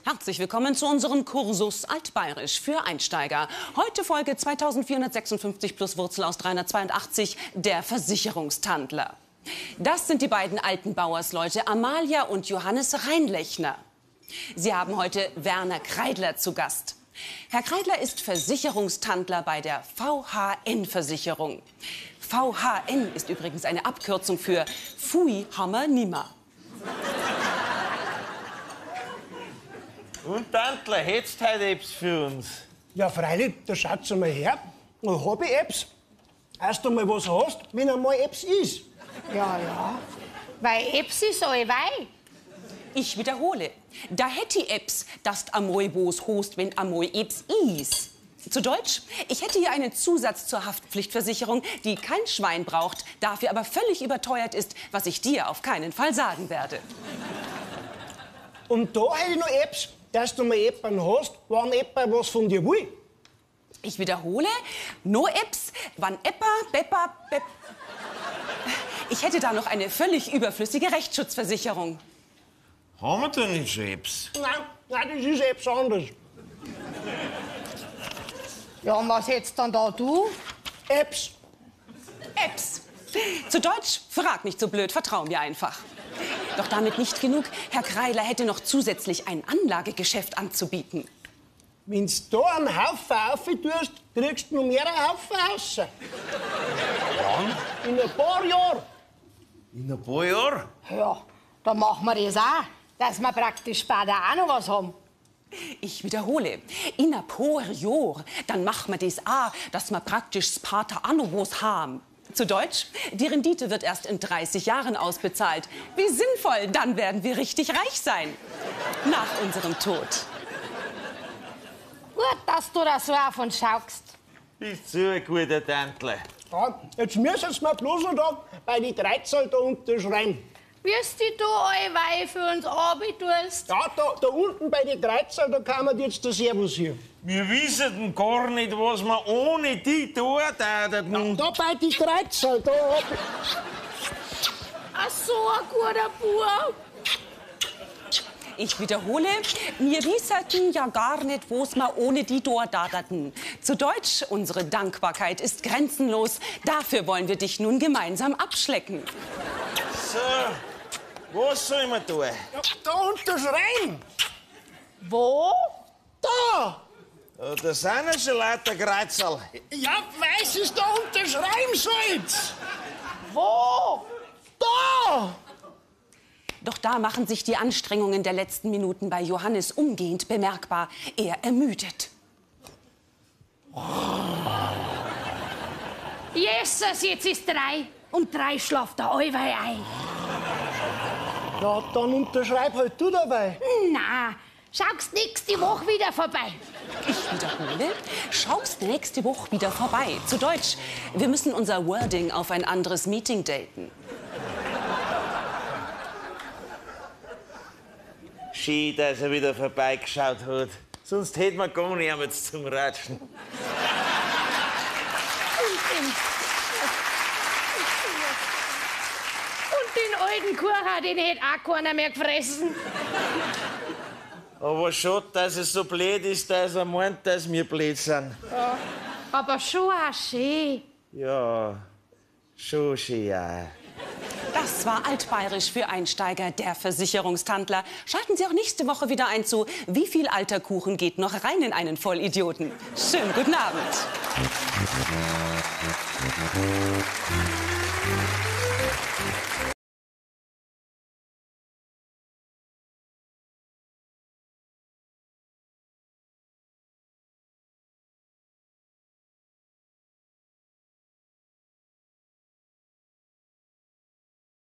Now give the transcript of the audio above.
Herzlich willkommen zu unserem Kursus Altbayerisch für Einsteiger. Heute Folge 2456 plus Wurzel aus 382, der Versicherungstandler. Das sind die beiden alten Bauersleute Amalia und Johannes Reinlechner. Sie haben heute Werner Kreidler zu Gast. Herr Kreidler ist Versicherungstandler bei der VHN-Versicherung. VHN ist übrigens eine Abkürzung für Pfui Hammer Nimmer. Und Tantler, hättest du heute etwas für uns? Ja, freilich, da schaut's einmal her. Dann hab ich Apps. Erst einmal was hast, wenn einmal Apps ist. Ja. Weil Apps ist allweil. Ich wiederhole, da hätte ich Apps, dass amoi was host, wenn amoi Apps is. Zu Deutsch, ich hätte hier einen Zusatz zur Haftpflichtversicherung, die kein Schwein braucht, dafür aber völlig überteuert ist, was ich dir auf keinen Fall sagen werde. Und da hätte ich noch Apps, dass du mal jemanden hast, wann jemand was von dir will. Ich wiederhole, no Apps, wann Beppa. Ich hätte da noch eine völlig überflüssige Rechtsschutzversicherung. Haben wir da nicht schon Apps? Nein, das ist Apps anders. Ja, und was hättest dann da du? Apps. Apps. Zu Deutsch, frag nicht so blöd, vertrau mir einfach. Doch damit nicht genug. Herr Kreidler hätte noch zusätzlich ein Anlagegeschäft anzubieten. Wenn's da einen Haufen auftust, kriegst du noch mehrere Haufen raus. Wann? In ein paar Jahren. In ein paar Jahren? Ja, dann machen wir das auch, dass wir praktisch später auch noch was haben. Ich wiederhole, in ein paar Jahren, dann machen wir das auch, dass wir praktisch später auch noch was haben. Zu Deutsch, die Rendite wird erst in 30 Jahren ausbezahlt. Wie sinnvoll, dann werden wir richtig reich sein. Nach unserem Tod. Gut, dass du das so auf uns schaust. Bist so ein guter Tantler. Ja, jetzt müssen wir bloß noch da bei die 13 da unterschreiben. Wirst du allweil für uns arbeitest? Ja, da unten bei die 13, da kann man jetzt der Servus hier. Wir wissen gar nicht, was wir ohne die tun würden. Da bei die 13, da hab ich... Ach, so ein guter Bub. Ich wiederhole, wir wissen ja gar nicht, was wir ohne die dort daten. Zu Deutsch, unsere Dankbarkeit ist grenzenlos. Dafür wollen wir dich nun gemeinsam abschlecken. So, was soll man tun? Ja, da unterschreiben. Wo? Da. Da sind ja schon lauter Kreuzerl. Ja, weiß es da unterschreiben sollt. Wo? Da. Doch da machen sich die Anstrengungen der letzten Minuten bei Johannes umgehend bemerkbar. Er ermüdet. Jesus, jetzt ist 3. Und 3 schlaft der allweil ein. Ja, dann unterschreib halt du dabei. Na, schaust nächste Woche wieder vorbei. Ich wiederhole, schaust nächste Woche wieder vorbei. Zu Deutsch, wir müssen unser Wording auf ein anderes Meeting daten. Schön, dass er wieder vorbeigeschaut hat. Sonst hätten wir gar nicht einmal zum Ratschen. Und den alten Kuchen, den hätte auch keiner mehr gefressen. Aber schade, dass es so blöd ist, dass er meint, dass wir blöd sind. Ja, aber schon auch schön. Ja, schon schön, ja. Das war Altbayerisch für Einsteiger, der Versicherungstandler. Schalten Sie auch nächste Woche wieder ein zu Wie viel alter Kuchen geht noch rein in einen Vollidioten? Schönen guten Abend.